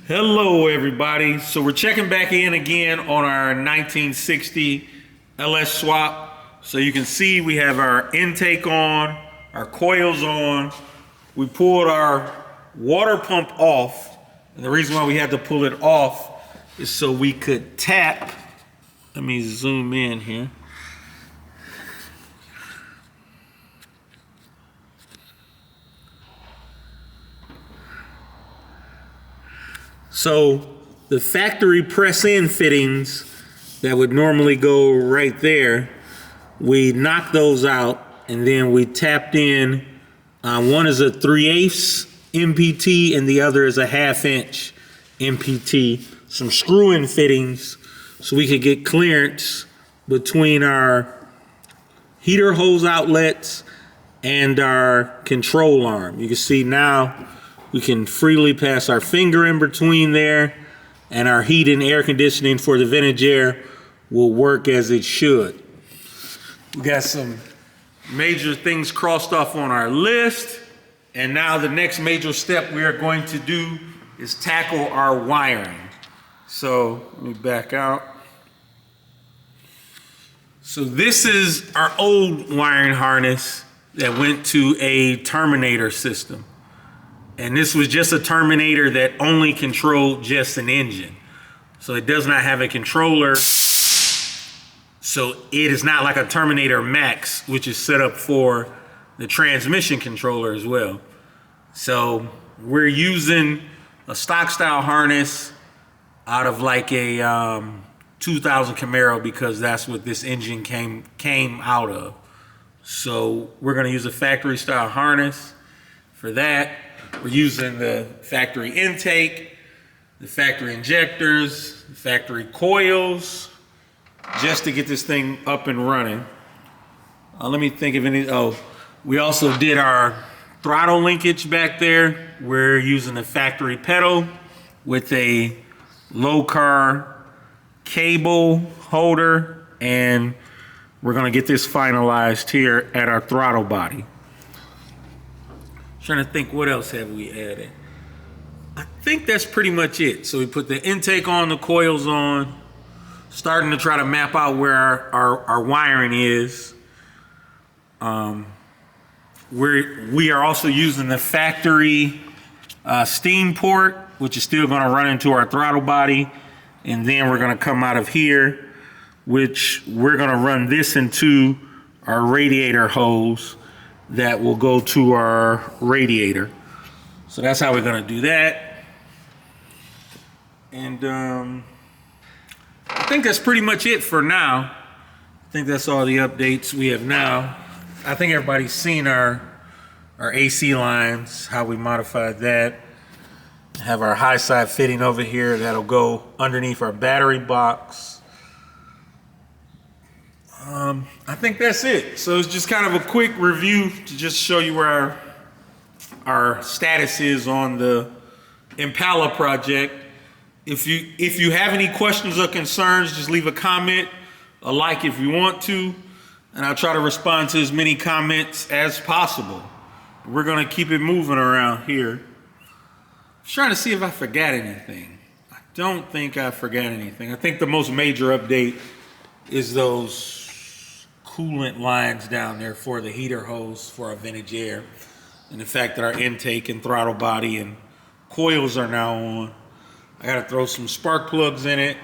Hello everybody. So we're checking back in again on our 1960 LS swap. So you can see we have our intake on, our coils on. We pulled our water pump off. And the reason why we had to pull it off is so we could tap. Let me zoom in here. So the factory press-in fittings that would normally go right there, we knocked those out, and then we tapped in. One is a 3/8 MPT and the other is a 1/2 inch MPT. Some screw-in fittings so we could get clearance between our heater hose outlets and our control arm. You can see now we can freely pass our finger in between there, and our heat and air conditioning for the vintage air will work as it should. We got some major things crossed off on our list, and now the next major step we are going to do is tackle our wiring. So let me back out. So this is our old wiring harness that went to a terminator system. And this was just a terminator that only controlled just an engine. So it does not have a controller. So it is not like a Terminator Max, which is set up for the transmission controller as well. So we're using a stock style harness out of like a 2000 Camaro because that's what this engine came out of. So we're gonna use a factory style harness for that. We're using the factory intake, the factory injectors, the factory coils, just to get this thing up and running. Let me think of any. Oh, we also did our throttle linkage back there. We're using a factory pedal with a low car cable holder, and we're gonna get this finalized here at our throttle body. Trying to think, what else have we added? I think that's pretty much it. So we put the intake on, the coils on, starting to try to map out where our wiring is. We are also using the factory steam port, which is still gonna run into our throttle body. And then we're gonna come out of here, which we're gonna run this into our radiator hose that will go to our radiator. So that's how we're gonna do that. And I think that's pretty much it for now. I think that's all the updates we have now. I think everybody's seen our AC lines, how we modified that. Have our high side fitting over here that'll go underneath our battery box. I think that's it. So it's just kind of a quick review to just show you where our status is on the IMPALA project. If you have any questions or concerns, just leave a comment, a like if you want to, and I'll try to respond to as many comments as possible. We're gonna keep it moving around here. I'm trying to see if I forgot anything. I don't think I forgot anything. I think the most major update is those coolant lines down there for the heater hose for our vintage air, and the fact that our intake and throttle body and coils are now on. I gotta throw some spark plugs in it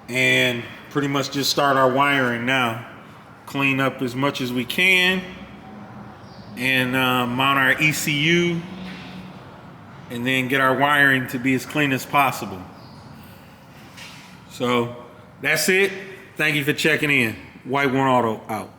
and pretty much just start our wiring now. Clean up as much as we can and mount our ECU and then get our wiring to be as clean as possible. So that's it. Thank you for checking in. White One Auto out.